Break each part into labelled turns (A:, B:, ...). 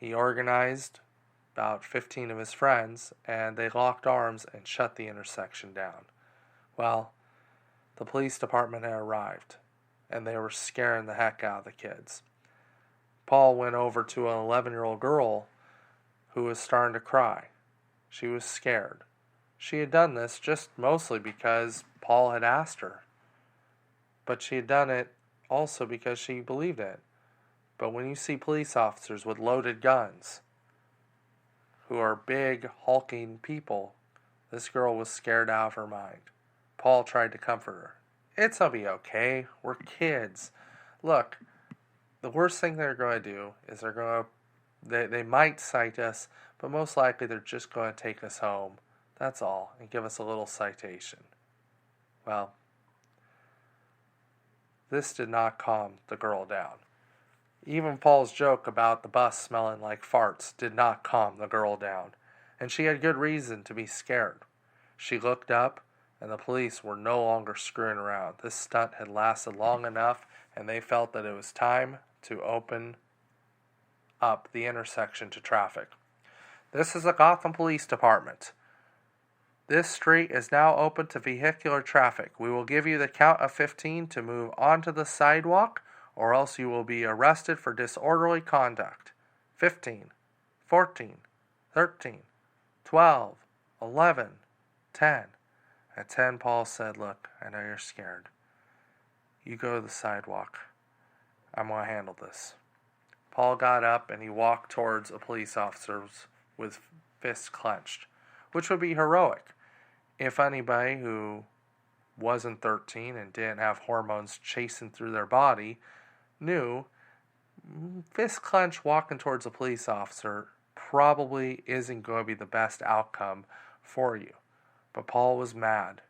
A: He organized about 15 of his friends, and they locked arms and shut the intersection down. Well, the police department had arrived, and they were scaring the heck out of the kids. Paul went over to an 11-year-old girl who was starting to cry. She was scared. She had done this just mostly because Paul had asked her. But she had done it also because she believed it. But when you see police officers with loaded guns, who are big, hulking people, this girl was scared out of her mind. Paul tried to comfort her. It's gonna be okay. We're kids. Look, the worst thing they're going to do is they might cite us, but most likely they're just going to take us home. That's all, and give us a little citation. Well, this did not calm the girl down. Even Paul's joke about the bus smelling like farts did not calm the girl down, and she had good reason to be scared. She looked up, and the police were no longer screwing around. This stunt had lasted long enough, and they felt that it was time to open up the intersection to traffic. This is the Gotham Police Department. This street is now open to vehicular traffic. We will give you the count of 15 to move onto the sidewalk, or else you will be arrested for disorderly conduct. 15, 14, 13, 12, 11, 10. At 10, Paul said, "Look, I know you're scared. You go to the sidewalk. I'm going to handle this." Paul got up and he walked towards a police officer with fists clenched, which would be heroic if anybody who wasn't 13 and didn't have hormones chasing through their body knew fist clench walking towards a police officer probably isn't going to be the best outcome for you. But Paul was mad.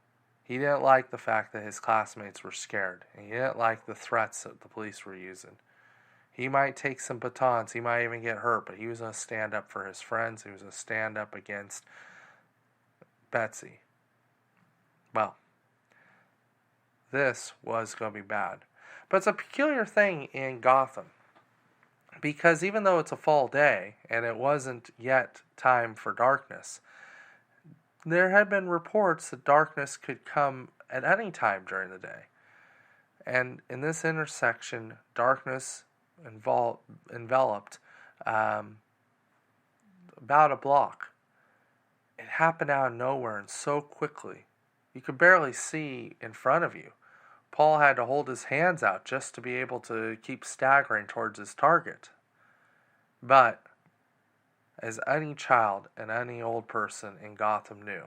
A: He didn't like the fact that his classmates were scared, and he didn't like the threats that the police were using. He might take some batons, he might even get hurt, but he was going to stand up for his friends. He was going to stand up against Betsy. Well, this was going to be bad. But it's a peculiar thing in Gotham, because even though it's a fall day, and it wasn't yet time for darkness, there had been reports that darkness could come at any time during the day. And in this intersection, darkness enveloped about a block. It happened out of nowhere and so quickly. You could barely see in front of you. Paul had to hold his hands out just to be able to keep staggering towards his target. But, as any child and any old person in Gotham knew,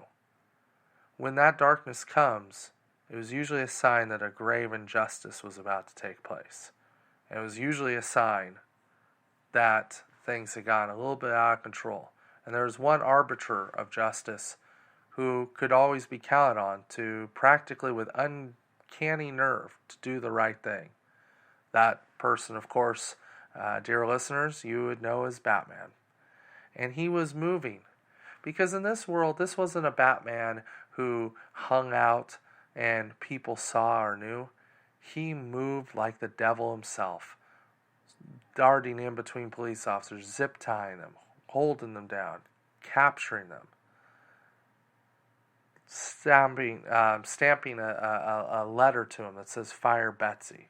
A: when that darkness comes, it was usually a sign that a grave injustice was about to take place. It was usually a sign that things had gotten a little bit out of control. And there was one arbiter of justice who could always be counted on to practically with uncanny nerve to do the right thing. That person, of course, dear listeners, you would know as Batman. And he was moving. Because in this world, this wasn't a Batman who hung out and people saw or knew. He moved like the devil himself, darting in between police officers, zip-tying them, holding them down, capturing them, stamping a letter to him that says, "Fire Betsy."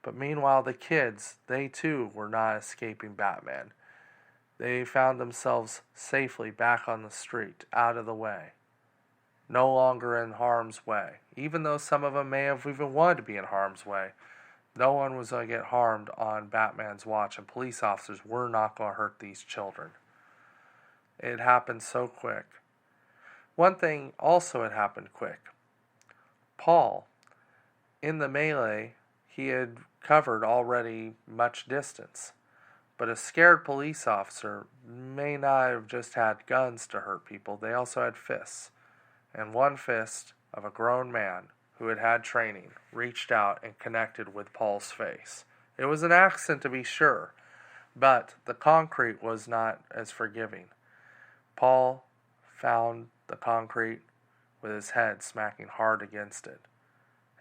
A: But meanwhile, the kids, they too were not escaping Batman. They found themselves safely back on the street, out of the way, no longer in harm's way. Even though some of them may have even wanted to be in harm's way, no one was going to get harmed on Batman's watch, and police officers were not going to hurt these children. It happened so quick. One thing also had happened quick. Paul, in the melee, he had covered already much distance. But a scared police officer may not have just had guns to hurt people. They also had fists. And one fist of a grown man who had had training reached out and connected with Paul's face. It was an accident to be sure, but the concrete was not as forgiving. Paul found the concrete with his head smacking hard against it,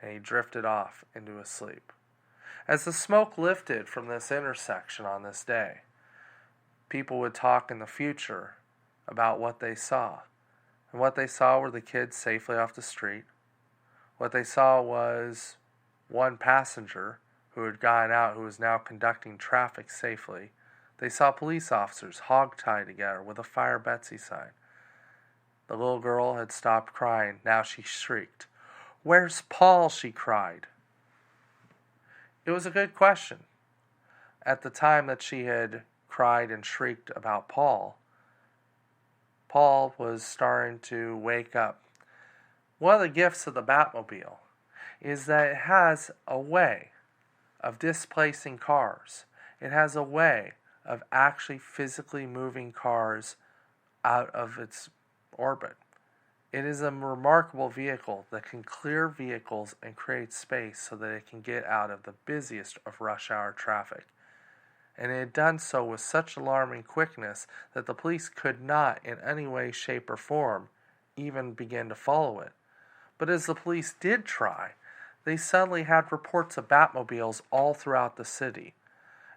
A: and he drifted off into a sleep. As the smoke lifted from this intersection on this day, people would talk in the future about what they saw. And what they saw were the kids safely off the street. What they saw was one passenger who had gotten out who was now conducting traffic safely. They saw police officers hog-tied together with a Fire Betsy sign. The little girl had stopped crying. Now she shrieked. "Where's Paul?" she cried. It was a good question. At the time that she had cried and shrieked about Paul, Paul was starting to wake up. One of the gifts of the Batmobile is that it has a way of displacing cars. It has a way of actually physically moving cars out of its orbit. It is a remarkable vehicle that can clear vehicles and create space so that it can get out of the busiest of rush hour traffic. And it had done so with such alarming quickness that the police could not, in any way, shape, or form, even begin to follow it. But as the police did try, they suddenly had reports of Batmobiles all throughout the city,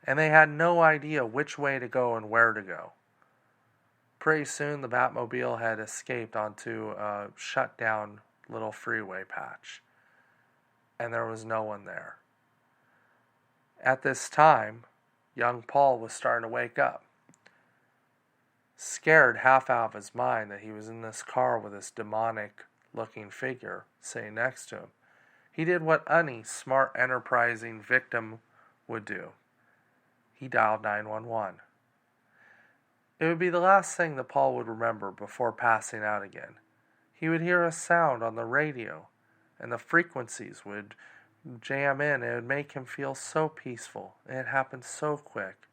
A: and they had no idea which way to go and where to go. Pretty soon the Batmobile had escaped onto a shut-down little freeway patch, and there was no one there. At this time, young Paul was starting to wake up, scared half out of his mind that he was in this car with this demonic-looking figure sitting next to him. He did what any smart, enterprising victim would do. He dialed 911. It would be the last thing that Paul would remember before passing out again. He would hear a sound on the radio, and the frequencies would jam in. It would make him feel so peaceful, and it happened so quick,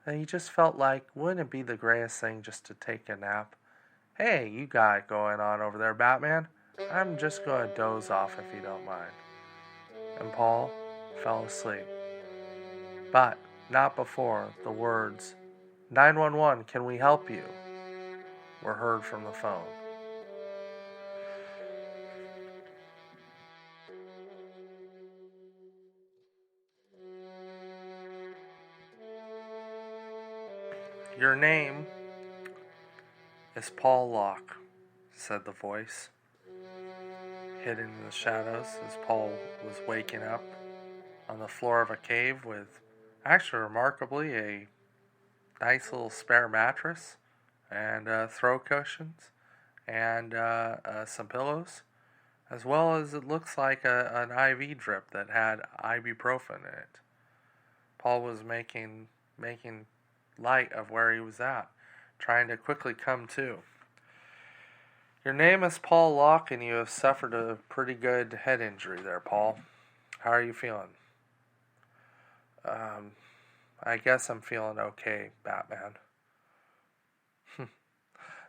A: that he just felt like, wouldn't it be the greatest thing just to take a nap? Hey, you got it going on over there, Batman. I'm just going to doze off if you don't mind. And Paul fell asleep. But not before the words, 911, can we help you? Were heard from the phone. Your name is Paul Locke, said the voice, hidden in the shadows as Paul was waking up on the floor of a cave with, actually remarkably, a nice little spare mattress and throw cushions and some pillows, as well as it looks like an IV drip that had ibuprofen in it. Paul was making light of where he was at, trying to quickly come to. Your name is Paul Locke, and you have suffered a pretty good head injury there, Paul. How are you feeling? I guess I'm feeling okay, Batman.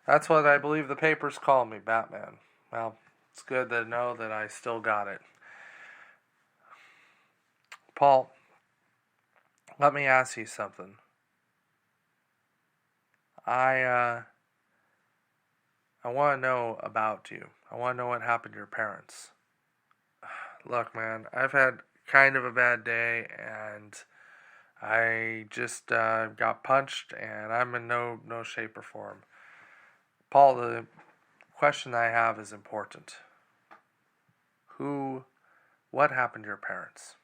A: That's what I believe the papers call me, Batman. Well, it's good to know that I still got it. Paul, let me ask you something. I want to know about you. I want to know what happened to your parents. Look, man, I've had kind of a bad day, and I just got punched, and I'm in no shape or form. Paul, the question I have is important. What happened to your parents?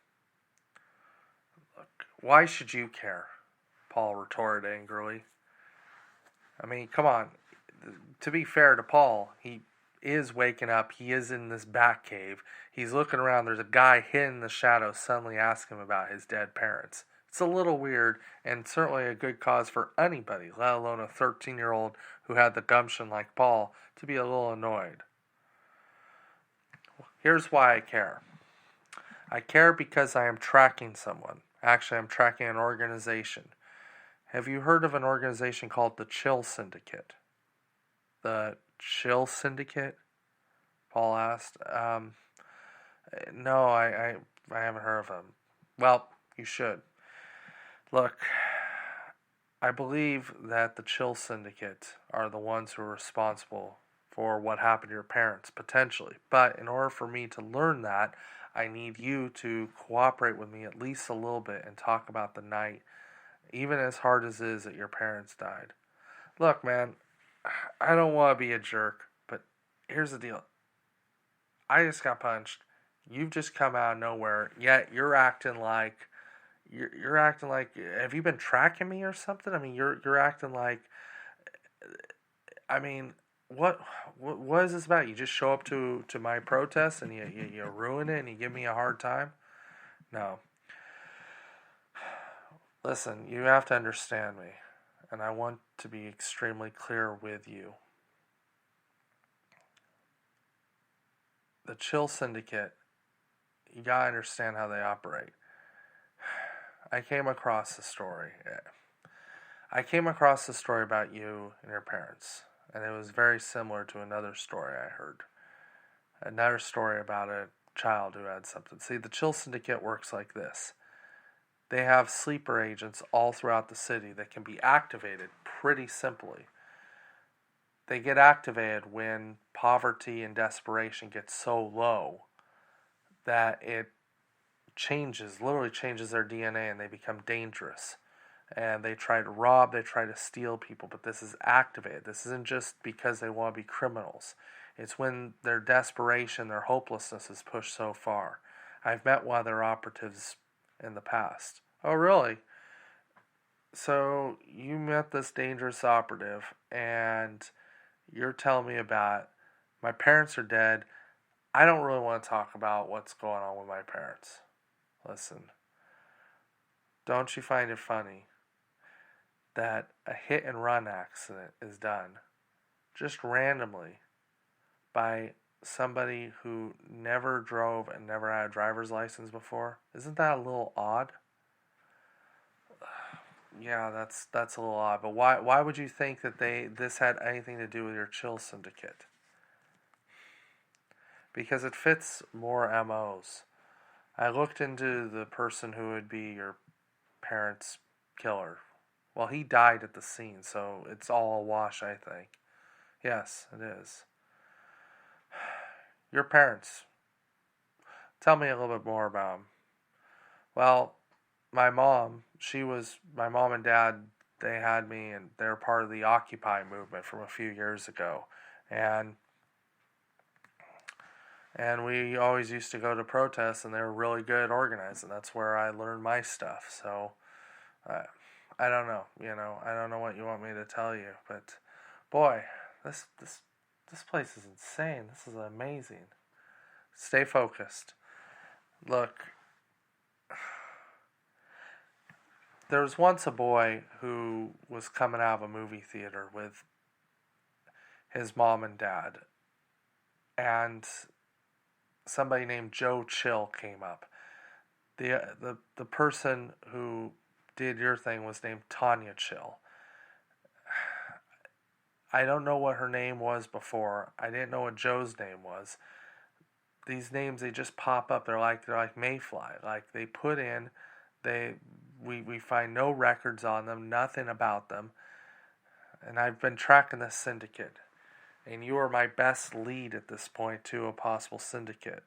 A: Look, why should you care? Paul retorted angrily. I mean, come on. To be fair to Paul, he is waking up. He is in this bat cave. He's looking around. There's a guy hidden in the shadows suddenly asking him about his dead parents. It's a little weird, and certainly a good cause for anybody, let alone a 13-year-old who had the gumption like Paul, to be a little annoyed. Here's why I care. I care because I am tracking someone. Actually, I'm tracking an organization. Have you heard of an organization called the Chill Syndicate? The Chill Syndicate? Paul asked. No, I haven't heard of them. Well, you should. Look, I believe that the Chill Syndicate are the ones who are responsible for what happened to your parents, potentially. But in order for me to learn that, I need you to cooperate with me at least a little bit and talk about the night even as hard as it is that your parents died. Look, man, I don't want to be a jerk, but here's the deal. I just got punched. You've just come out of nowhere, yet you're acting like you're acting like, have you been tracking me or something? I mean, you're acting like, I mean, what what is this about? You just show up to my protest and you ruin it and you give me a hard time? No. Listen, you have to understand me, and I want to be extremely clear with you. The Chill Syndicate, you gotta understand how they operate. I came across the story. I came across the story about you and your parents, and it was very similar to another story I heard. Another story about a child who had something. See, the Chill Syndicate works like this. They have sleeper agents all throughout the city that can be activated pretty simply. They get activated when poverty and desperation get so low that it literally changes their DNA, and they become dangerous. And they try to rob, they try to steal people, but this is activated. This isn't just because they want to be criminals. It's when their desperation, their hopelessness is pushed so far. I've met one of their operatives in the past. Oh, really? So you met this dangerous operative, and you're telling me about it. My parents are dead. I don't really want to talk about what's going on with my parents. Listen, don't you find it funny that a hit and run accident is done just randomly by somebody who never drove and never had a driver's license before? Isn't that a little odd? Yeah, that's a little odd. But why would you think that this had anything to do with your Chill Syndicate? Because it fits more MOs. I looked into the person who would be your parents' killer. Well, he died at the scene, so it's all a wash, I think. Yes, it is. Your parents. Tell me a little bit more about them. Well, my mom and dad, they had me, and they're part of the Occupy movement from a few years ago. And we always used to go to protests, and they were really good at organizing. That's where I learned my stuff. So, I don't know. I don't know what you want me to tell you, but boy, this place is insane. This is amazing. Stay focused. Look, there was once a boy who was coming out of a movie theater with his mom and dad, and somebody named Joe Chill came up. The person who did your thing was named Tanya Chill. I don't know what her name was before. I didn't know what Joe's name was. These names, they just pop up. They're like mayfly. Like they put in, we find no records on them, nothing about them. And I've been tracking this syndicate. And you are my best lead at this point to a possible syndicate.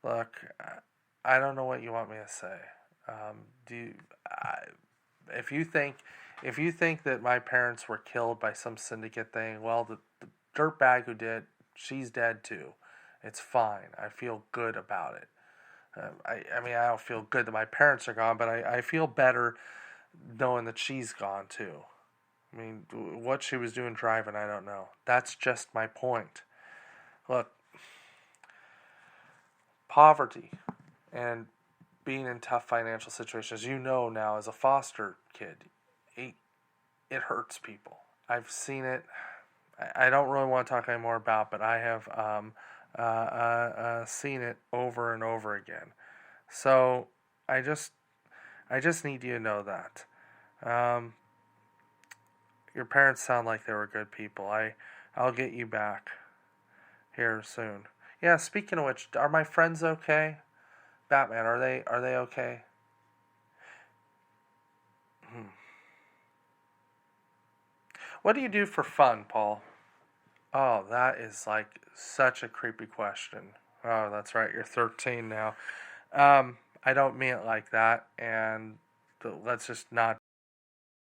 A: Look, I don't know what you want me to say. If you think that my parents were killed by some syndicate thing, well, the dirtbag who did, she's dead too. It's fine. I feel good about it. I mean, I don't feel good that my parents are gone, but I feel better knowing that she's gone too. I mean, what she was doing driving, I don't know. That's just my point. Look, poverty and being in tough financial situations, you know now as a foster kid, it hurts people. I've seen it. I don't really want to talk anymore about, but I have seen it over and over again. So I just need you to know that. Your parents sound like they were good people. I'll get you back here soon. Yeah, speaking of which, are my friends okay? Batman, are they okay? What do you do for fun, Paul? Oh, that is like such a creepy question. Oh, that's right. You're 13 now. I don't mean it like that, and let's just not